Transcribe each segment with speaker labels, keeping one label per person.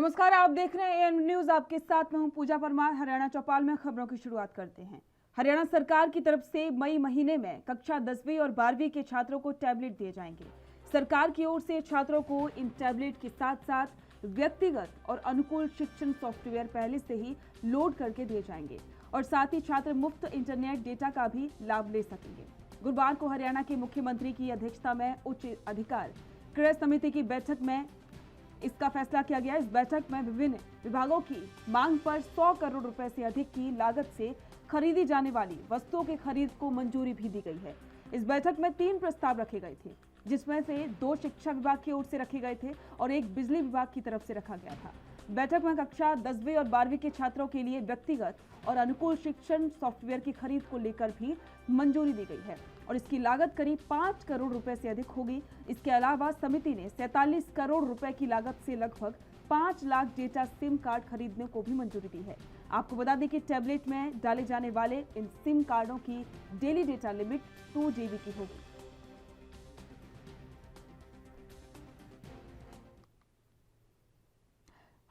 Speaker 1: नमस्कार, आप देख रहे हैं एएन न्यूज। आपके साथ मैं हूं पूजा परमार। हरियाणा चौपाल में खबरों की शुरुआत करते हैं। हरियाणा सरकार की तरफ से मई महीने में कक्षा 10वीं और 12वीं के छात्रों को टैबलेट दिए जाएंगे। सरकार की ओर से छात्रों को इन टैबलेट के साथ साथ व्यक्तिगत और अनुकूल शिक्षण सॉफ्टवेयर पहले से ही लोड करके दिए जाएंगे और साथ ही छात्र मुफ्त इंटरनेट डेटा का भी लाभ ले सकेंगे। गुरुवार को हरियाणा के मुख्यमंत्री की अध्यक्षता में उच्च अधिकार क्रय समिति की बैठक में इसका फैसला किया गया। इस बैठक में विभिन्न विभागों की मांग पर 100 करोड़ रुपए से अधिक की लागत से खरीदी जाने वाली वस्तुओं की खरीद को मंजूरी भी दी गई है। इस बैठक में 3 प्रस्ताव रखे गए थे, जिसमें से 2 शिक्षा विभाग की ओर से रखे गए थे और 1 बिजली विभाग की तरफ से रखा गया था। बैठक में कक्षा 10वीं और 12वीं के छात्रों के लिए व्यक्तिगत और अनुकूल शिक्षण सॉफ्टवेयर की खरीद को लेकर भी मंजूरी दी गई है और इसकी लागत करीब 5 करोड़ रुपए से अधिक होगी। इसके अलावा समिति ने 47 करोड़ रुपए की लागत से लगभग 5 लाख डेटा सिम कार्ड खरीदने को भी मंजूरी दी है। आपको बता दें कि टैबलेट में डाले जाने वाले इन सिम कार्डों की डेली डेटा लिमिट 2 GB की होगी।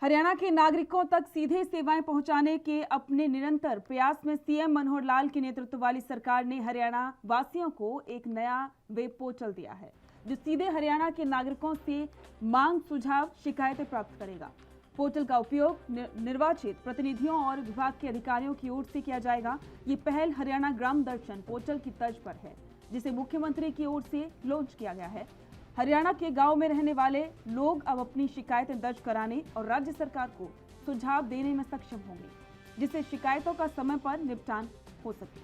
Speaker 1: हरियाणा के नागरिकों तक सीधे सेवाएं पहुंचाने के अपने निरंतर प्रयास में सीएम मनोहर लाल के नेतृत्व वाली सरकार ने हरियाणा वासियों को एक नया वेब पोर्टल दिया है, जो सीधे हरियाणा के नागरिकों से मांग, सुझाव, शिकायतें प्राप्त करेगा। पोर्टल का उपयोग निर्वाचित प्रतिनिधियों और विभाग के अधिकारियों की ओर से किया जाएगा। ये पहल हरियाणा ग्राम दर्शन पोर्टल की तर्ज पर है, जिसे मुख्यमंत्री की ओर से लॉन्च किया गया है। हरियाणा के गांव में रहने वाले लोग अब अपनी शिकायतें दर्ज कराने और राज्य सरकार को सुझाव देने में सक्षम होंगे, जिससे शिकायतों का समय पर निपटान हो सके।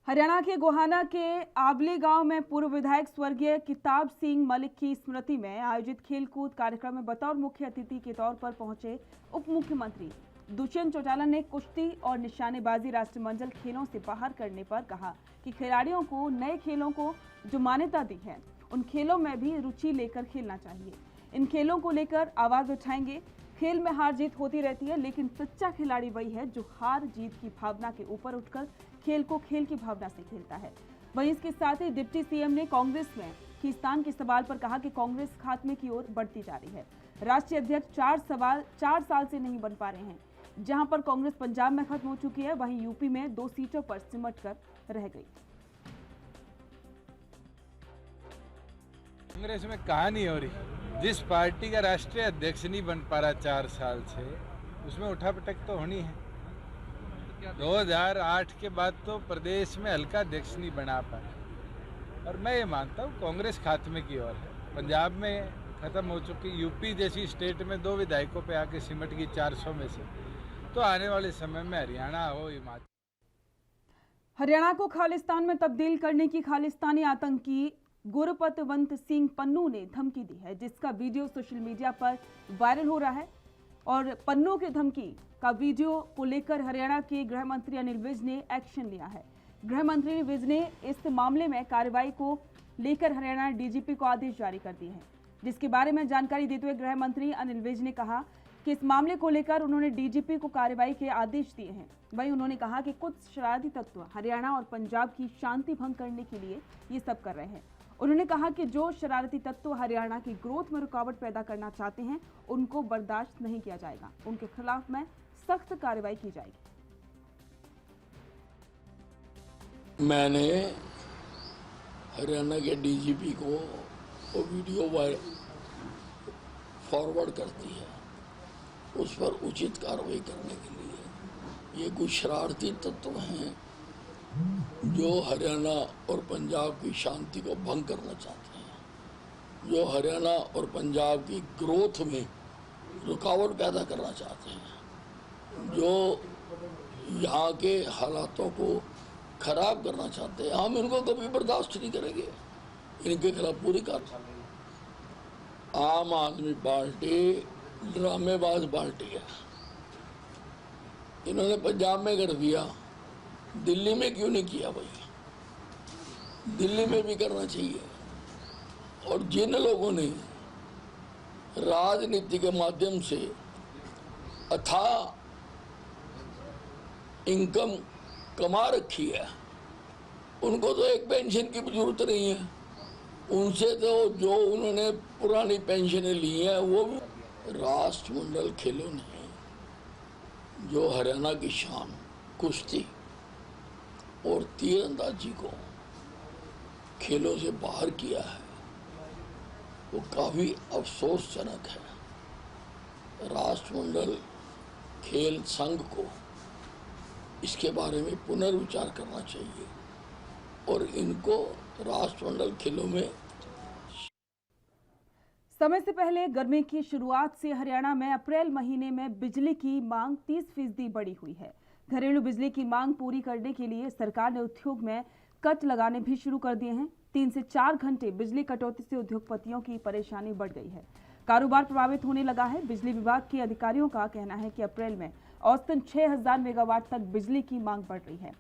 Speaker 1: हरियाणा के गोहाना के आबले गांव में पूर्व विधायक स्वर्गीय किताब सिंह मलिक की स्मृति में आयोजित खेलकूद कार्यक्रम में बतौर मुख्य अतिथि के तौर पर पहुंचे उप मुख्यमंत्री दुष्यंत चौटाला ने कुश्ती और निशानेबाजी राष्ट्रमंडल खेलों से बाहर करने पर कहा कि खिलाड़ियों को नए खेलों को जो मान्यता दी है, उन खेलों में भी रुचि लेकर खेलना चाहिए। इन खेलों को लेकर आवाज उठाएंगे। खेल में हार जीत होती रहती है, लेकिन सच्चा खिलाड़ी वही है जो हार जीत की भावना के ऊपर उठकर खेल को खेल की भावना से खेलता है। वहीं इसके साथ ही डिप्टी सीएम ने कांग्रेस में खींचतान के सवाल पर कहा कि कांग्रेस खात्मे की ओर बढ़ती जा रही है। राष्ट्रीय अध्यक्ष 4 साल से नहीं बन पा रहे हैं। जहां पर कांग्रेस पंजाब में खत्म हो चुकी है, वहीं यूपी में 2 सीटों पर सिमट कर रह गई।
Speaker 2: कांग्रेस में कहानी हो रही, जिस पार्टी का राष्ट्रीय अध्यक्ष नहीं बन पा रहा 4 साल से, उसमें उठापटक तो होनी है। 2008 के बाद तो प्रदेश में हल्का अध्यक्ष नहीं बना पाया और मैं ये मानता हूँ कांग्रेस खात्मे की ओर है। पंजाब में खत्म हो चुकी, यूपी जैसी स्टेट में 2 विधायकों पे आके सिमट गई 400 में से, तो आने वाले समय में हरियाणा हो, हिमाचल।
Speaker 1: हरियाणा को खालिस्तान में तब्दील करने की खालिस्तानी आतंकी गुरपतवंत सिंह पन्नू ने धमकी दी है, जिसका वीडियो सोशल मीडिया पर वायरल हो रहा है। और पन्नू की धमकी का वीडियो को लेकर हरियाणा के गृह मंत्री अनिल विज ने एक्शन लिया है। गृह मंत्री विज ने इस मामले में कार्रवाई को लेकर हरियाणा डीजीपी को आदेश जारी कर दिए हैं, जिसके बारे में जानकारी देते हुए गृह मंत्री अनिल विज ने कहा कि इस मामले को लेकर उन्होंने डीजीपी को कार्रवाई के आदेश दिए हैं। वहीं उन्होंने कहा कि कुछ शरारती तत्व हरियाणा और पंजाब की शांति भंग करने के लिए ये सब कर रहे हैं। उन्होंने कहा कि जो शरारती तत्व हरियाणा की ग्रोथ में रुकावट पैदा करना चाहते हैं, उनको बर्दाश्त नहीं किया जाएगा। उनके खिलाफ में सख्त कार्रवाई की जाएगी।
Speaker 3: मैंने हरियाणा के डीजीपी को वो वीडियो फॉरवर्ड कर दी है, उस पर उचित कार्रवाई करने के लिए। ये कुछ शरारती तत्व हैं जो हरियाणा और पंजाब की शांति को भंग करना चाहते हैं, जो हरियाणा और पंजाब की ग्रोथ में रुकावट पैदा करना चाहते हैं, जो यहाँ के हालातों को खराब करना चाहते हैं। हम इनको कभी बर्दाश्त नहीं करेंगे। इनके खिलाफ पूरी कार्रवाई। आम आदमी पार्टी ड्रामेबाज पार्टी है। इन्होंने पंजाब में कर दिया, दिल्ली में क्यों नहीं किया भाई? दिल्ली में भी करना चाहिए। और जिन लोगों ने राजनीति के माध्यम से अथाह इनकम कमा रखी है, उनको तो एक पेंशन की भी जरूरत नहीं है। उनसे तो जो उन्होंने पुरानी पेंशनें ली हैं वो भी। राष्ट्रमंडल खेलों ने जो हरियाणा की शान कुश्ती और तीरंदाजी को खेलों से बाहर किया है, वो काफी अफसोसजनक है। राष्ट्रमंडल खेल संघ को इसके बारे में पुनर्विचार करना चाहिए और इनको राष्ट्रमंडल खेलों में।
Speaker 1: समय से पहले गर्मी की शुरुआत से हरियाणा में अप्रैल महीने में बिजली की मांग 30% बढ़ी हुई है। घरेलू बिजली की मांग पूरी करने के लिए सरकार ने उद्योग में कट लगाने भी शुरू कर दिए हैं। 3 से 4 घंटे बिजली कटौती से उद्योगपतियों की परेशानी बढ़ गई है, कारोबार प्रभावित होने लगा है। बिजली विभाग के अधिकारियों का कहना है कि अप्रैल में औसतन 6000 मेगावाट तक बिजली की मांग बढ़ रही है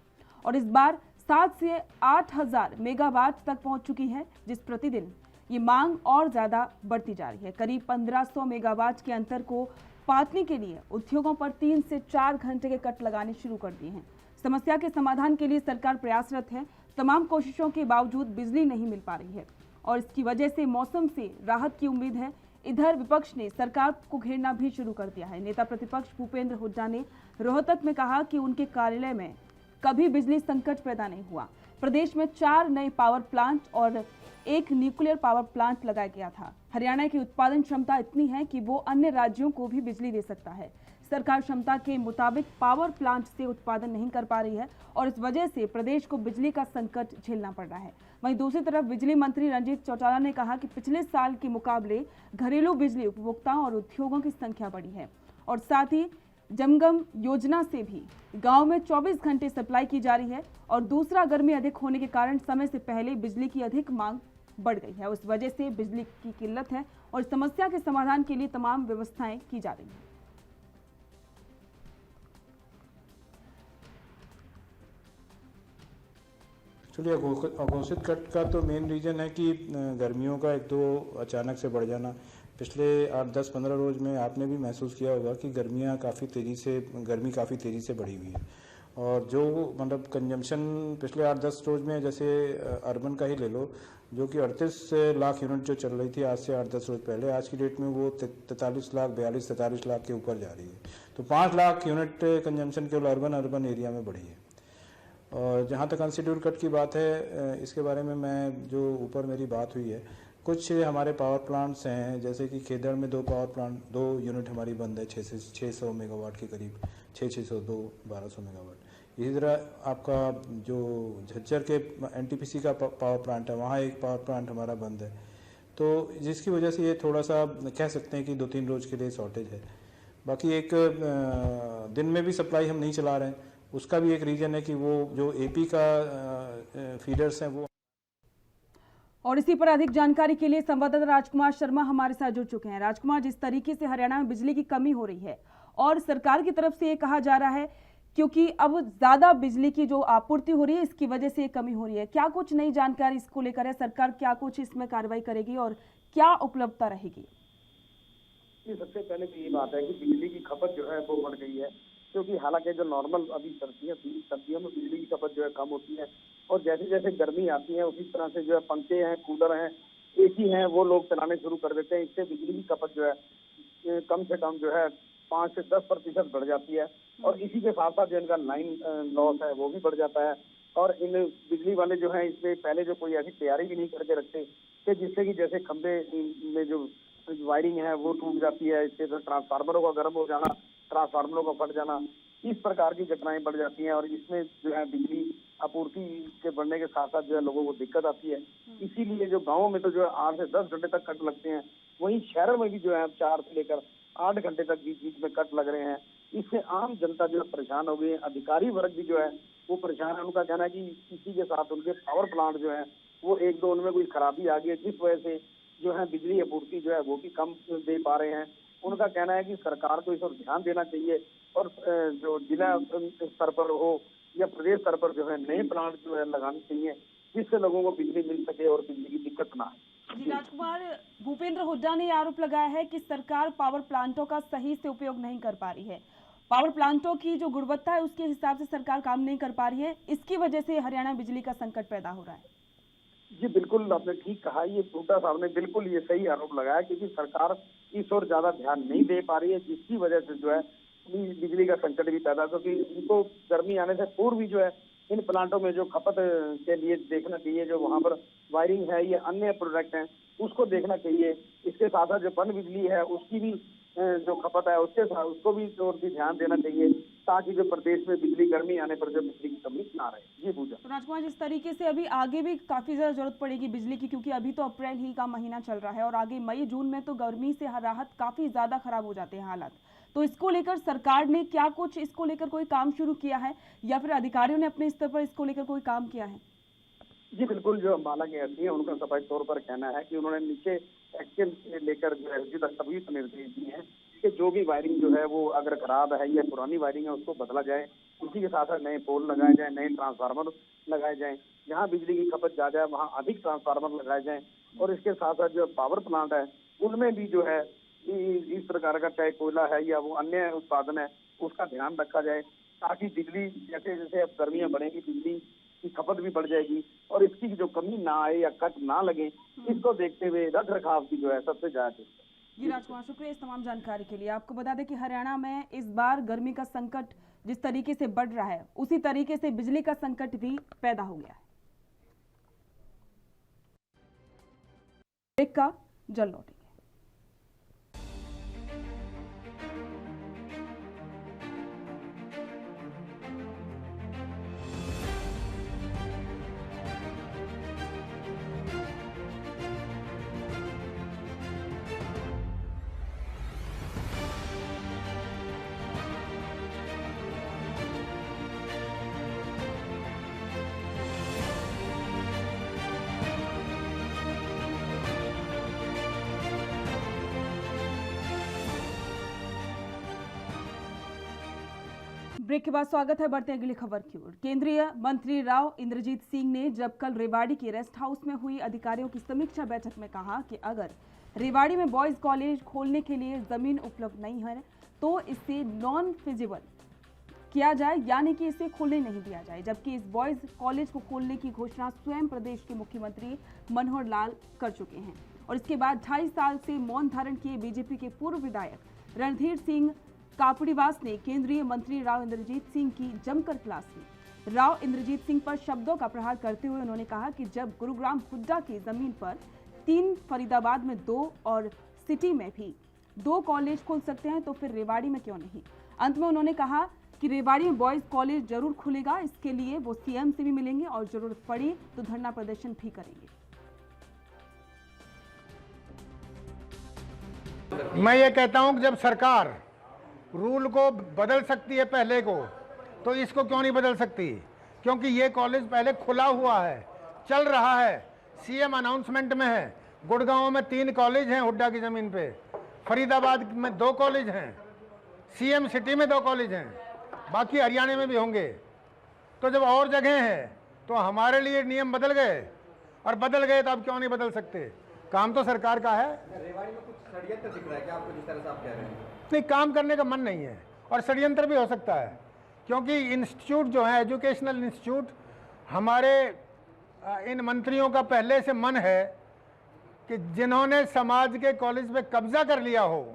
Speaker 1: और इस बार 7 से 8000 मेगावाट तक पहुंच चुकी है, जिस प्रतिदिन ये मांग और ज्यादा बढ़ती जा रही है। करीब 1500 मेगावाट के अंतर को पाटने के लिए उद्योगों पर 3 से 4 घंटे के कट लगाने शुरू कर दिए हैं। समस्या के समाधान के लिए सरकार प्रयासरत है। तमाम कोशिशों के बावजूद बिजली नहीं मिल पा रही है और इसकी वजह से मौसम से राहत की उम्मीद है। इधर विपक्ष ने सरकार को घेरना भी शुरू कर दिया है। नेता प्रतिपक्ष भूपेंद्र हुड्डा ने रोहतक में कहा कि उनके कार्यालय में कभी बिजली संकट पैदा नहीं हुआ। प्रदेश में 4 नए पावर प्लांट और 1 न्यूक्लियर पावर प्लांट लगाया गया था। हरियाणा की उत्पादन क्षमता इतनी है कि वो अन्य राज्यों को भी बिजली दे सकता है। सरकार क्षमता के मुताबिक पावर प्लांट से उत्पादन नहीं कर पा रही है और इस वजह से प्रदेश को बिजली का संकट झेलना पड़ रहा है। वहीं दूसरी तरफ बिजली मंत्री रंजीत चौटाला ने कहा कि पिछले साल के मुकाबले घरेलू बिजली उपभोक्ताओं और उद्योगों की संख्या बढ़ी है और साथ ही जमगम योजना से भी गांव में 24 घंटे सप्लाई की जा रही है और दूसरा गर्मी अधिक होने के कारण समय से पहले बिजली की अधिक मांग बढ़ गई है। उस वजह से बिजली की किल्लत है और इस समस्या के समाधान के लिए तमाम व्यवस्थाएं की जा रही हैं।
Speaker 4: चलिए, अघोषित कट का तो मेन रीज़न है कि गर्मियों का एक तो अचानक से बढ़ जाना। पिछले 8-10-15 रोज़ में आपने भी महसूस किया होगा कि गर्मी काफ़ी तेज़ी से बढ़ी हुई है और जो मतलब कंजम्पशन पिछले 8-10 रोज़ में, जैसे अर्बन का ही ले लो, जो कि 38 लाख यूनिट जो चल रही थी आज से 8-10 रोज़ पहले, आज की डेट में वो 43 लाख 43 लाख के ऊपर जा रही है। तो 5 लाख यूनिट कंजम्पशन केवल अर्बन एरिया में बढ़ी है। और जहाँ तक अनशेड्यूल कट की बात है, इसके बारे में मैं जो ऊपर मेरी बात हुई है, कुछ हमारे पावर प्लांट्स हैं, जैसे कि खेदड़ में 2 यूनिट हमारी बंद है 600 मेगावाट के करीब, 602 1200 मेगावाट। इसी तरह आपका जो झज्जर के एनटीपीसी का पावर प्लांट है, वहाँ एक पावर प्लांट हमारा बंद है, तो जिसकी वजह से ये थोड़ा सा कह सकते हैं कि 2-3 रोज़ के लिए शॉर्टेज है। बाकी एक दिन में भी सप्लाई हम नहीं चला रहे हैं, उसका भी एक रीजन है कि वो जो एपी का फीडर्स हैं वो।
Speaker 1: और इसी पर अधिक जानकारी के लिए संवाददाता राजकुमार शर्मा हमारे साथ जुड़ चुके हैं। राजकुमार, जिस तरीके से हरियाणा में बिजली की कमी हो रही है और सरकार की तरफ से ये कहा जा रहा है क्योंकि अब ज्यादा बिजली की जो आपूर्ति हो रही है इसकी वजह से ये कमी हो रही है, क्या कुछ नई जानकारी इसको लेकर है? सरकार क्या कुछ इसमें कार्रवाई करेगी और क्या उपलब्धता रहेगी?
Speaker 5: सबसे पहले तो ये बात है कि बिजली की खपत जो है वो बढ़ गई है, क्योंकि हालांकि जो नॉर्मल अभी सर्दियों में बिजली की खपत जो है कम होती है और जैसे जैसे गर्मी आती है उसी तरह से जो है पंखे हैं, कूलर हैं, एसी हैं, वो लोग चलाने शुरू कर देते हैं। इससे बिजली की खपत जो है कम से कम जो है 5 से 10% बढ़ जाती है और इसी के साथ साथ जो इनका लाइन लॉस है वो भी बढ़ जाता है। और इन बिजली वाले जो है इसमें पहले जो कोई ऐसी तैयारी भी नहीं करके रखते कि जिससे कि जैसे खंभे में जो वायरिंग है वो टूट जाती है, इससे ट्रांसफार्मरों का गर्म हो जाना, ट्रांसफार्मरों का फट जाना, इस प्रकार की घटनाएं बढ़ जाती हैं और इसमें जो है बिजली आपूर्ति के बढ़ने के साथ साथ जो है लोगों को दिक्कत आती है। इसीलिए जो गाँव में तो जो है 8 से 10 घंटे तक कट लगते हैं, वहीं शहरों में भी जो है 4 से लेकर 8 घंटे तक बीच बीच में कट लग रहे हैं। इससे आम जनता जो है परेशान हो गई है, अधिकारी वर्ग भी जो है वो परेशान है। उनका कहना है कि इसी के साथ उनके पावर प्लांट जो है वो 1-2 उनमें कोई खराबी आ गई है, जिस वजह से जो है बिजली आपूर्ति जो है वो भी कम दे पा रहे हैं। उनका कहना है कि सरकार को इस पर ध्यान देना चाहिए और जो जिला स्तर पर हो या प्रदेश स्तर पर जो है नए प्लांट जो है लगाने चाहिए, जिससे लोगों को बिजली मिल सके और बिजली की दिक्कत ना आए।
Speaker 1: राजकुमार, भूपेंद्र हुड्डा ने आरोप लगाया है कि सरकार पावर प्लांटों का सही से उपयोग नहीं कर पा रही है पावर प्लांटों की जो गुणवत्ता है उसके हिसाब से सरकार काम नहीं कर पा रही है, इसकी वजह से हरियाणा बिजली का संकट पैदा हो रहा है।
Speaker 5: जी बिल्कुल, आपने ठीक कहा। ये बूटा साहब ने बिल्कुल ये सही आरोप लगाया, क्योंकि सरकार इस ओर ज्यादा ध्यान नहीं दे पा रही है, जिसकी वजह से जो है बिजली का संकट भी पैदा, क्योंकि इनको गर्मी आने से पूर्व भी जो है इन प्लांटों में जो खपत के लिए देखना चाहिए, जो वहां पर वायरिंग है या अन्य प्रोडक्ट हैं उसको देखना चाहिए। इसके साथ साथ जो पन बिजली है उसकी भी जो खपत है उसके साथ उसको भी और भी ध्यान देना चाहिए, ताकि जो प्रदेश में बिजली गर्मी आने पर जो बिजली की कमी ना रहे। जी पूजा।
Speaker 1: तो राजकुमार, जिस तरीके से अभी आगे भी काफी ज्यादा जरूरत पड़ेगी बिजली की, क्योंकि अभी तो अप्रैल ही का महीना चल रहा है और आगे मई जून में तो गर्मी से राहत काफी ज्यादा खराब हो जाते हैं हालात, तो इसको लेकर सरकार ने क्या कुछ इसको लेकर कोई काम शुरू किया है या फिर अधिकारियों ने अपने स्तर पर इसको लेकर कोई काम किया है?
Speaker 5: जी बिल्कुल, जो अम्बाला के एसडी है उनका सफाई तौर पर कहना है कि उन्होंने नीचे एक्शन लेकर जो एसडी तक सभी निर्देश दिए हैं कि जो भी वायरिंग जो है वो अगर खराब है या पुरानी वायरिंग है उसको बदला जाए, उसी के साथ साथ नए पोल लगाए जाए, नए ट्रांसफार्मर लगाए जाए, जहाँ बिजली की खपत ज्यादा है वहाँ अधिक ट्रांसफार्मर लगाए जाए, और इसके साथ साथ जो पावर प्लांट है उनमें भी जो है इस प्रकार का चाहे कोयला है या वो अन्य उत्पादन है उसका ध्यान रखा जाए, ताकि बिजली जैसे जैसे अब गर्मियां बढ़ेंगी बिजली की खपत भी बढ़ जाएगी और इसकी जो कमी ना आए या कट ना लगे, इसको देखते हुए रख रखाव की जो है सबसे ज्यादा।
Speaker 1: जी राजकुमार, शुक्रिया इस तमाम जानकारी के लिए। आपको बता दें कि हरियाणा में इस बार गर्मी का संकट जिस तरीके से बढ़ रहा है उसी तरीके से बिजली का संकट भी पैदा हो गया है। ब्रेक का जल लौटेंगे। ब्रेक के बाद स्वागत है, बढ़ते हैं अगली खबर की ओर। केंद्रीय मंत्री राव इंद्रजीत सिंह ने जब कल रेवाड़ी के रेस्ट हाउस में हुई अधिकारियों की समीक्षा बैठक में कहा कि अगर रेवाड़ी में बॉयज कॉलेज खोलने के लिए जमीन उपलब्ध नहीं है तो इसे नॉन फिजिबल किया जाए, यानी कि इसे खोलने नहीं दिया जाए, जबकि इस बॉयज कॉलेज को खोलने की घोषणा स्वयं प्रदेश के मुख्यमंत्री मनोहर लाल कर चुके हैं। और इसके बाद 2.5 साल से मौन धारण किए बीजेपी के पूर्व विधायक रणधीर सिंह कापड़ीवास ने केंद्रीय मंत्री राव इंद्रजीत सिंह की जमकर क्लास ली। राव इंद्रजीत सिंह पर शब्दों का प्रहार करते हुए उन्होंने कहा कि जब गुरुग्राम हुड्डा की जमीन पर 3, फरीदाबाद में 2 और सिटी में भी 2 कॉलेज खोल सकते हैं तो फिर रेवाड़ी में क्यों नहीं। अंत में उन्होंने कहा कि रेवाड़ी में बॉयज कॉलेज जरूर खुलेगा, इसके लिए वो सीएम से भी मिलेंगे और जरूरत पड़ी तो धरना प्रदर्शन भी करेंगे।
Speaker 6: मैं ये कहता हूं कि जब सरकार रूल को बदल सकती है पहले को, तो इसको क्यों नहीं बदल सकती, क्योंकि ये कॉलेज पहले खुला हुआ है, चल रहा है, सीएम अनाउंसमेंट में है। गुड़गांव में 3 कॉलेज हैं हुड्डा की ज़मीन पे, फरीदाबाद में 2 कॉलेज हैं, सीएम सिटी में 2 कॉलेज हैं, बाकी हरियाणा में भी होंगे। तो जब और जगह है तो हमारे लिए नियम बदल गए, और बदल गए तो अब क्यों नहीं बदल सकते। काम तो सरकार का है।
Speaker 7: रेवाड़ी में कुछ षड्यंत्र दिख रहा है क्या आपको, जिस तरह से आप कह रहे हैं?
Speaker 6: नहीं, काम करने का मन नहीं है, और षड्यंत्र भी हो सकता है, क्योंकि इंस्टीट्यूट जो है एजुकेशनल इंस्टीट्यूट, हमारे इन मंत्रियों का पहले से मन है कि जिन्होंने समाज के कॉलेज पे कब्जा कर लिया हो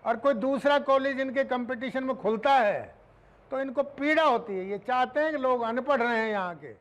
Speaker 6: और कोई दूसरा कॉलेज इनके कंपटीशन में खुलता है तो इनको पीड़ा होती है। ये चाहते हैं कि लोग अनपढ़ रहे हैं यहाँ के।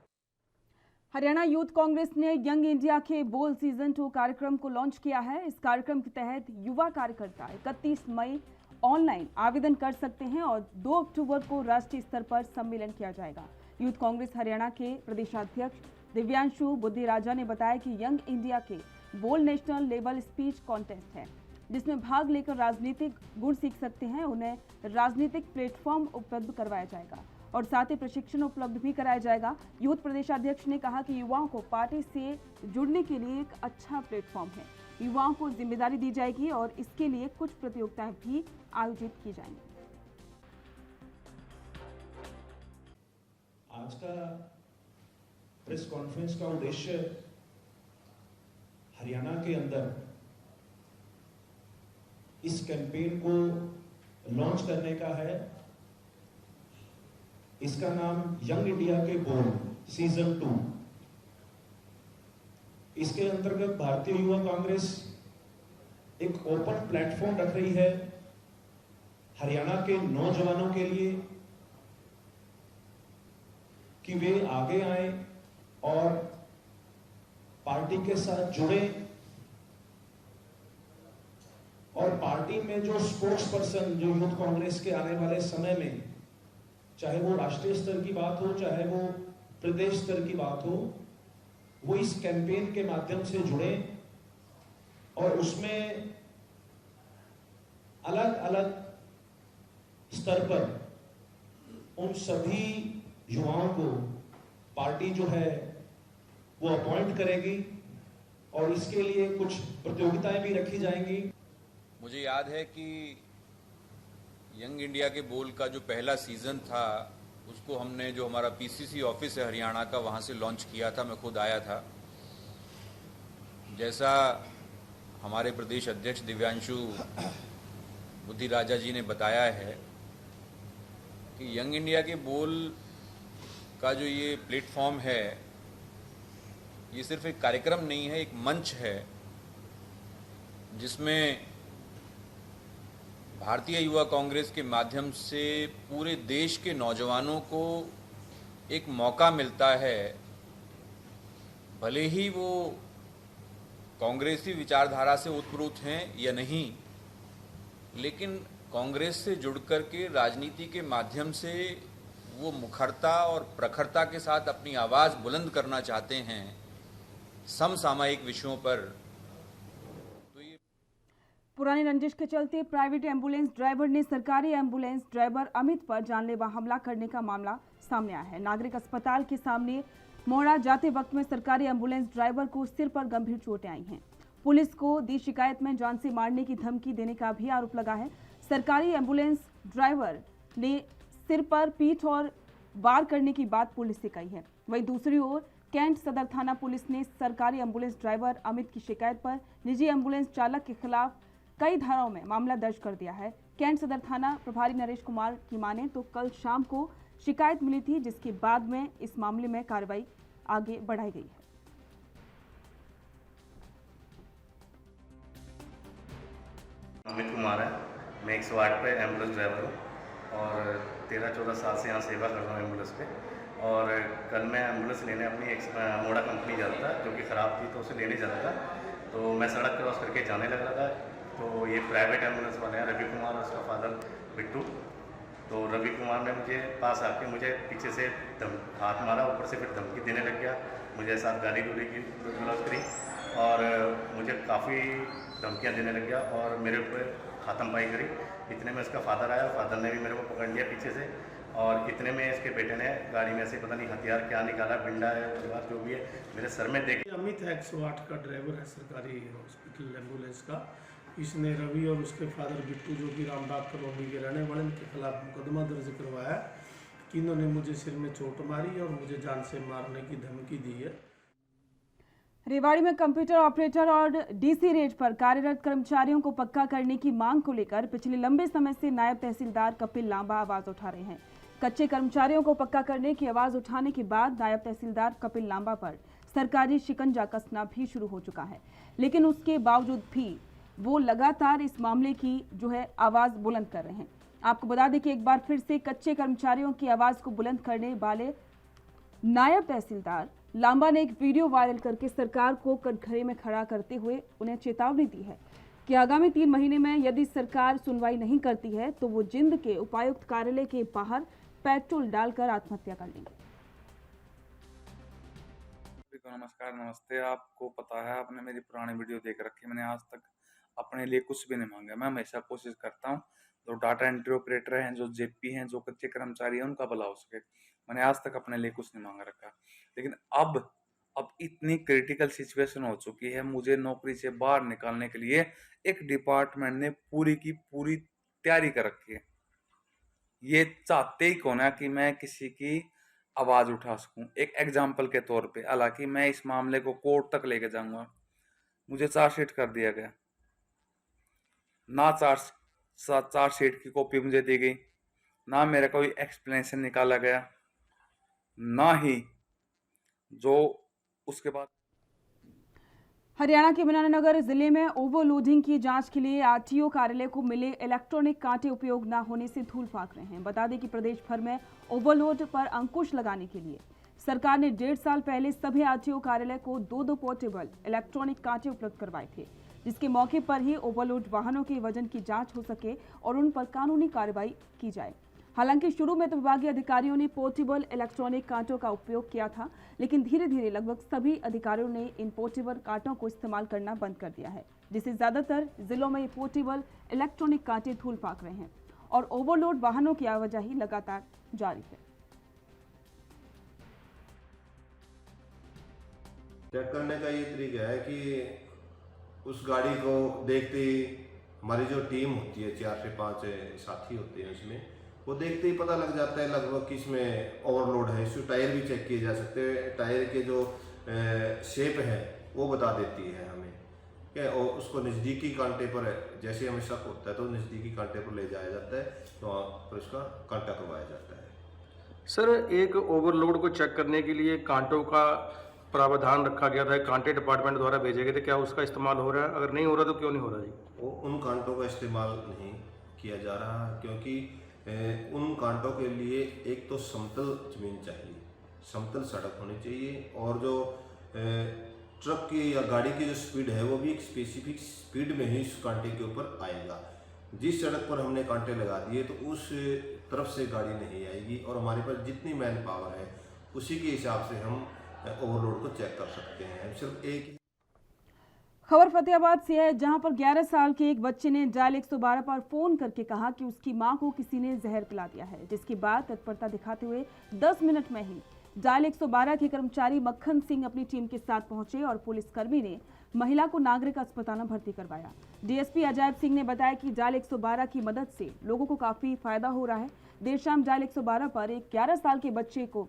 Speaker 1: हरियाणा यूथ कांग्रेस ने यंग इंडिया के बोल सीजन 2 कार्यक्रम को लॉन्च किया है। इस कार्यक्रम के तहत युवा कार्यकर्ता 31 मई ऑनलाइन आवेदन कर सकते हैं और 2 अक्टूबर को राष्ट्रीय स्तर पर सम्मेलन किया जाएगा। यूथ कांग्रेस हरियाणा के प्रदेशाध्यक्ष दिव्यांशु बुद्धिराजा ने बताया कि यंग इंडिया के बोल नेशनल लेवल स्पीच कॉन्टेस्ट है, जिसमें भाग लेकर राजनीतिक गुण सीख सकते हैं। उन्हें राजनीतिक प्लेटफॉर्म उपलब्ध करवाया जाएगा और साथ ही प्रशिक्षण उपलब्ध भी कराया जाएगा। यूथ प्रदेशाध्यक्ष ने कहा कि युवाओं को पार्टी से जुड़ने के लिए एक अच्छा प्लेटफॉर्म है। युवाओं को जिम्मेदारी दी जाएगी और इसके लिए कुछ प्रतियोगिताएं भी आयोजित की जाएंगी।
Speaker 8: आज का प्रेस कॉन्फ्रेंस का उद्देश्य हरियाणा के अंदर इस कैंपेन को लॉन्च करने का है इसका नाम यंग इंडिया के बोल सीजन 2। इसके अंतर्गत भारतीय युवा कांग्रेस एक ओपन प्लेटफॉर्म रख रही है हरियाणा के नौजवानों के लिए कि वे आगे आए और पार्टी के साथ जुड़े और पार्टी में जो स्पोक्स पर्सन जो यूथ कांग्रेस के आने वाले समय में, चाहे वो राष्ट्रीय स्तर की बात हो चाहे वो प्रदेश स्तर की बात हो, वो इस कैंपेन के माध्यम से जुड़े और उसमें अलग अलग स्तर पर उन सभी युवाओं को पार्टी जो है वो अपॉइंट करेगी और इसके लिए कुछ प्रतियोगिताएं भी रखी जाएंगी।
Speaker 9: मुझे याद है कि यंग इंडिया के बोल का जो पहला सीज़न था उसको हमने, जो हमारा पीसीसी ऑफिस है हरियाणा का, वहाँ से लॉन्च किया था। मैं खुद आया था। जैसा हमारे प्रदेश अध्यक्ष दिव्यांशु बुद्धि राजा जी ने बताया है कि यंग इंडिया के बोल का जो ये प्लेटफॉर्म है, ये सिर्फ एक कार्यक्रम नहीं है, एक मंच है जिसमें भारतीय युवा कांग्रेस के माध्यम से पूरे देश के नौजवानों को एक मौका मिलता है, भले ही वो कांग्रेसी विचारधारा से उत्प्रोत हैं या नहीं, लेकिन कांग्रेस से जुड़कर के राजनीति के माध्यम से वो मुखरता और प्रखरता के साथ अपनी आवाज़ बुलंद करना चाहते हैं समसामयिक विषयों पर। तो ये
Speaker 1: पुरानी रंजिश के चलते प्राइवेट एम्बुलेंस ड्राइवर ने सरकारी एम्बुलेंस ड्राइवर अमित पर जानलेवा हमला करने का मामला सामने आया है। नागरिक अस्पताल के सामने मोड़ा जाते वक्त में सरकारी एम्बुलेंस ड्राइवर को सिर पर गंभीर चोटें आई हैं। पुलिस को दी शिकायत में जान से मारने की धमकी देने का भी आरोप लगा है। सरकारी एम्बुलेंस ड्राइवर ने सिर पर पीठ और वार करने की बात पुलिस से कही है। वहीं दूसरी ओर कैंट सदर थाना पुलिस ने सरकारी एम्बुलेंस ड्राइवर अमित की शिकायत पर निजी एम्बुलेंस चालक के खिलाफ कई धाराओं में मामला दर्ज कर दिया है। कैंट सदर थाना प्रभारी नरेश कुमार की माने तो कल शाम को शिकायत मिली थी, जिसके बाद में इस मामले में कार्रवाई आगे बढ़ाई गई है।
Speaker 10: अमित कुमार है, मैं 108 पे एम्बुलेंस ड्राइवर हूँ और 13-14 साल से यहाँ सेवा कर रहा हूँ एम्बुलेंस पे। और कल मैं एम्बुलेंस लेने अपनी मोड़ा कंपनी जा रहा था, जो कि ख़राब थी, तो उसे लेने जा रहा था। तो मैं सड़क क्रॉस करके जाने लग रहा था, तो ये प्राइवेट एम्बुलेंस वाले हैं रवि कुमार और उसका फादर बिट्टू। तो रवि कुमार ने मुझे पास आके मुझे पीछे से हाथ मारा, ऊपर से फिर धमकी देने लग गया। मुझे साथ गाली गुली की करी और मुझे काफ़ी धमकियाँ देने लग गया और मेरे ऊपर हाथम-पाई करी। इतने में इसका फादर आया, फादर ने भी मेरे को पकड़ लिया पीछे से और इतने में इसके बेटे ने गाड़ी में से पता नहीं हथियार क्या निकाला, डंडा है, तलवार जो भी है, मेरे सर में देख।
Speaker 11: अमित है 108 का ड्राइवर है सरकारी हॉस्पिटल एम्बुलेंस का। इसने रवि और उसके फादर बिट्टू, जो कि रामबाग कॉलोनी के रहने वाले, के खिलाफ मुकदमा दर्ज करवाया कि इन्होंने मुझे सिर में चोट मारी और मुझे जान से मारने की धमकी दी है।
Speaker 1: रेवाड़ी में कंप्यूटर ऑपरेटर और डीसी रेट पर कार्यरत कर्मचारियों को पक्का करने की मांग को लेकर पिछले लंबे समय से नायब तहसीलदार कपिल लांबा आवाज उठा रहे हैं। कच्चे कर्मचारियों को पक्का करने की आवाज उठाने के बाद नायब तहसीलदार कपिल लांबा पर सरकारी शिकंजा कसना भी शुरू हो चुका है, लेकिन उसके बावजूद भी वो लगातार इस मामले की आवाज बुलंद कर रहे हैं। आपको बता दें कि एक बार फिर से कच्चे कर्मचारियों की आवाज को बुलंद करने वाले नायब तहसीलदार लांबा ने एक वीडियो वायरल करके सरकार को कटघरे में खड़ा करते हुए उन्हें चेतावनी दी है कि आगामी 3 महीने में यदि सरकार सुनवाई नहीं करती है तो वो जिंद के उपायुक्त कार्यालय के बाहर पेट्रोल डालकर आत्महत्या कर लेंगे।
Speaker 12: नमस्कार, नमस्ते। आपको पता है, आपने मेरी पुरानी वीडियो देख रखी है। मैंने आज तक अपने लिए कुछ भी नहीं मांगा। मैं हमेशा कोशिश करता हूँ जो डाटा एंट्री ऑपरेटर हैं, जो जेपी हैं, जो कच्चे कर्मचारी हैं, उनका भला हो सके। मैंने आज तक अपने लिए कुछ नहीं मांगा रखा। लेकिन अब इतनी क्रिटिकल सिचुएशन हो चुकी है, मुझे नौकरी से बाहर निकालने के लिए एक डिपार्टमेंट ने पूरी की पूरी तैयारी कर रखी है। ये चाहते ही कौन है कि मैं किसी की आवाज उठा सकूं, एक एग्जाम्पल के तौर पे। हालांकि मैं इस मामले को कोर्ट तक लेके जाऊंगा। मुझे चार्जशीट कर दिया गया, ना चार्जशीट की कॉपी मुझे दी गई, ना मेरा कोई एक्सप्लेनेशन निकाला गया। ना ही जो उसके बाद
Speaker 1: हरियाणा के यमुनानगर जिले में ओवरलोडिंग की जांच के लिए आरटीओ कार्यालय को मिले इलेक्ट्रॉनिक कांटे उपयोग न होने से धूल फाक रहे हैं। बता दें कि प्रदेश भर में ओवरलोड पर अंकुश लगाने के लिए सरकार ने 1.5 साल पहले सभी आरटीओ कार्यालय को 2 पोर्टेबल इलेक्ट्रॉनिक कांटे उपलब्ध करवाए थे, जिसके मौके पर ही ओवरलोड वाहनों के वजन की जांच हो सके और उन पर कानूनी कार्रवाई की जाए। हालांकि शुरू में तो विभागीय अधिकारियों ने पोर्टेबल इलेक्ट्रॉनिक कांटों का उपयोग किया था, लेकिन धीरे धीरे लगभग सभी अधिकारियों ने इन पोर्टेबल कांटों को इस्तेमाल करना बंद कर दिया है, जिससे ज्यादातर जिलों में ये पोर्टेबल इलेक्ट्रॉनिक कांटे धूल फाक रहे हैं और ओवरलोड वाहनों की आवाजाही लगातार जारी है।
Speaker 13: चेक करने का ये तरीका है कि उस गाड़ी को देखते ही हमारी जो टीम होती है 4 से 5 साथी होते हैं, उसमें वो देखते ही पता लग जाता है लगभग कि इसमें ओवरलोड है। इसमें टायर भी चेक किए जा सकते हैं, टायर के जो शेप है वो बता देती है हमें क्या, और उसको नज़दीकी कांटे पर जैसे हमें शक होता है तो नज़दीकी कांटे पर ले जाया जाता है, तो वहाँ पर उसका कांटा करवाया जाता है।
Speaker 14: सर, एक ओवरलोड को चेक करने के लिए कांटों का प्रावधान रखा गया था, कांटे डिपार्टमेंट द्वारा भेजे गए थे, क्या उसका इस्तेमाल हो रहा है? अगर नहीं हो रहा तो क्यों नहीं हो रहा जी?
Speaker 13: वो उन कांटों का इस्तेमाल नहीं किया जा रहा, क्योंकि उन कांटों के लिए एक तो समतल जमीन चाहिए, समतल सड़क होनी चाहिए, और जो ट्रक की या गाड़ी की जो स्पीड है वो भी एक स्पेसिफिक स्पीड में ही उस कांटे के ऊपर आएगा। जिस सड़क पर हमने कांटे लगा दिए तो उस तरफ से गाड़ी नहीं आएगी, और हमारे पास जितनी मैन पावर है उसी के हिसाब से हम ओवरलोड को चेक कर सकते हैं। सिर्फ एक
Speaker 1: खबर फतेहाबाद से है, जहां पर 11 साल के एक बच्चे ने डायल 112 पर फोन करके कहा कि उसकी मां को किसी ने जहर पिला दिया है, जिसके बाद तत्परता दिखाते हुए 10 मिनट में ही डायल 112 के कर्मचारी मक्खन सिंह अपनी टीम के साथ पहुंचे और पुलिसकर्मी ने महिला को नागरिक अस्पताल में भर्ती करवाया। डीएसपी अजैब सिंह ने बताया कि डायल 112 की मदद से लोगों को काफी फायदा हो रहा है। देर शाम डायल 112 पर एक 11 साल के बच्चे को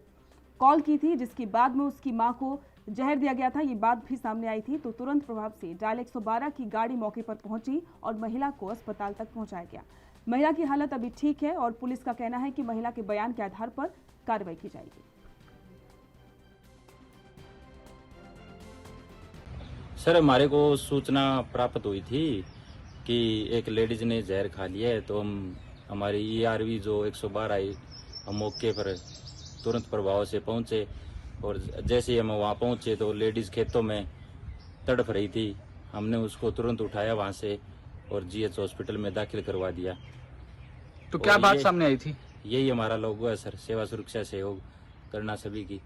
Speaker 1: कॉल की थी, जिसके बाद में उसकी मां को जहर दिया गया था। ये बात भी सामने आई थी, तो तुरंत प्रभाव से डायल 112 की गाड़ी मौके पर पहुंची और महिला को अस्पताल तक पहुंचाया गया। महिला की हालत अभी ठीक है और पुलिस का कहना है कि महिला के बयान के आधार पर कार्रवाई की जाएगी।
Speaker 15: सर, हमारे को सूचना प्राप्त हुई थी कि एक लेडीज ने जहर खा लिया है, तो हम हमारी ERV जो 112 आई, हम मौके पर तुरंत प्रभाव से पहुंचे, और जैसे ही हम वहाँ पहुंचे तो लेडीज खेतों में तड़प रही थी। हमने उसको तुरंत उठाया वहाँ से और GH हॉस्पिटल में दाखिल करवा दिया।
Speaker 16: तो क्या बात सामने आई थी?
Speaker 15: यही हमारा लोगो है सर, सेवा सुरक्षा सहयोग करना सभी की।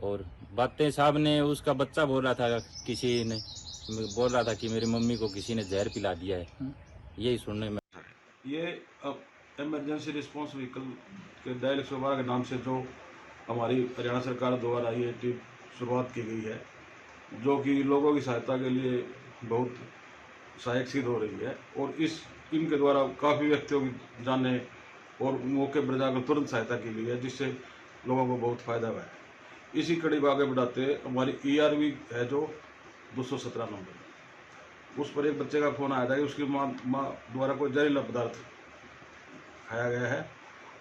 Speaker 15: और बातें साहब ने, उसका बच्चा बोल रहा था, किसी ने बोल रहा था कि मेरी मम्मी को किसी ने जहर पिला दिया है, यही सुनने में।
Speaker 8: ये इमरजेंसी रिस्पांस व्हीकल के डायल 112 के नाम से जो हमारी हरियाणा सरकार द्वारा ये टीम शुरुआत की गई है, जो कि लोगों की सहायता के लिए बहुत सहायक सिद्ध हो रही है, और इस टीम के द्वारा काफ़ी व्यक्तियों की जाने और मौके पर जाकर तुरंत सहायता की गई है, जिससे लोगों को बहुत फायदा हुआ है। इसी कड़ी को आगे बढ़ाते हमारी ERV है जो 217 नंबर, उस पर एक बच्चे का फ़ोन आया था कि उसकी माँ द्वारा कोई जहरीला पदार्थ खाया गया है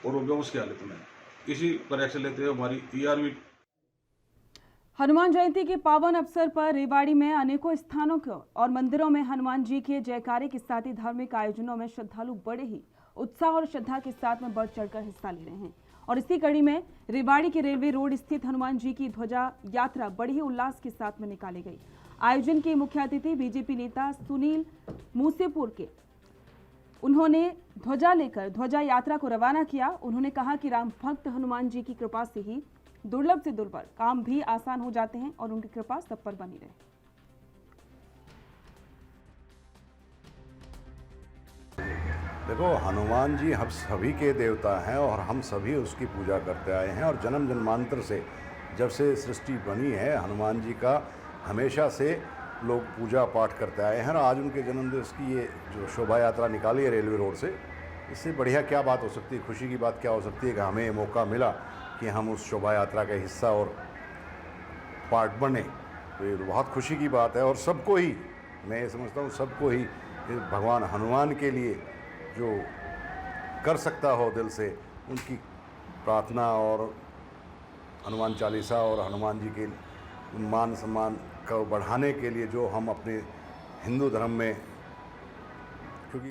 Speaker 8: और वो बेहोश की हालत में। इसी पर एक्शन लेते हुए हमारी ERV।
Speaker 1: हनुमान जयंती के पावन अवसर पर रेवाड़ी में अनेकों स्थानों को और मंदिरों में हनुमान जी के जयकारे के साथ ही धार्मिक आयोजनों में श्रद्धालु बड़े ही उत्साह और श्रद्धा के साथ में बढ़ चढ़कर हिस्सा ले रहे हैं। और इसी कड़ी में रेवाड़ी के रेलवे रोड स्थित हनुमान जी की ध्वजा यात्रा बड़ी ही उल्लास के साथ में निकाली गई। आयोजन के मुख्य अतिथि बीजेपी नेता सुनील मूसेपुर के, उन्होंने ध्वजा लेकर ध्वजा यात्रा को रवाना किया। उन्होंने कहा कि राम भक्त हनुमान जी की कृपा से ही दुर्लभ से दुर्लभ काम भी आसान हो जाते हैं और उनकी कृपा सब पर बनी रहे।
Speaker 17: देखो, हनुमान जी हम सभी के देवता हैं और हम सभी उसकी पूजा करते आए हैं, और जन्म जन्मांतर से जब से सृष्टि बनी है हनुमान जी का हमेशा से लोग पूजा पाठ करते आए हैं। और आज उनके जन्मदिवस की ये जो शोभा यात्रा निकाली है रेलवे रोड से, इससे बढ़िया क्या बात हो सकती है, खुशी की बात क्या हो सकती है कि हमें मौका मिला कि हम उस शोभा यात्रा का हिस्सा और पार्ट बने। तो ये बहुत खुशी की बात है, और सबको ही, मैं ये समझता हूँ सबको ही भगवान हनुमान के लिए जो कर सकता हो दिल से, उनकी प्रार्थना और हनुमान चालीसा और हनुमान जी के मान सम्मान को बढ़ाने के लिए जो हम अपने हिंदू धर्म में, क्योंकि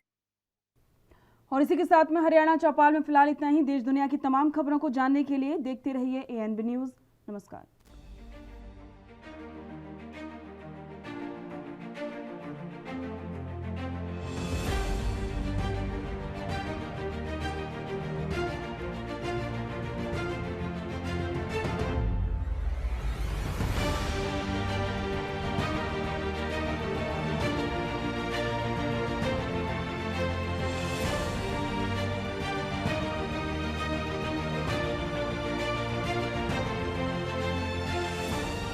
Speaker 1: और इसी के साथ में हरियाणा चौपाल में फिलहाल इतना ही। देश दुनिया की तमाम खबरों को जानने के लिए देखते रहिए ANB न्यूज़। नमस्कार।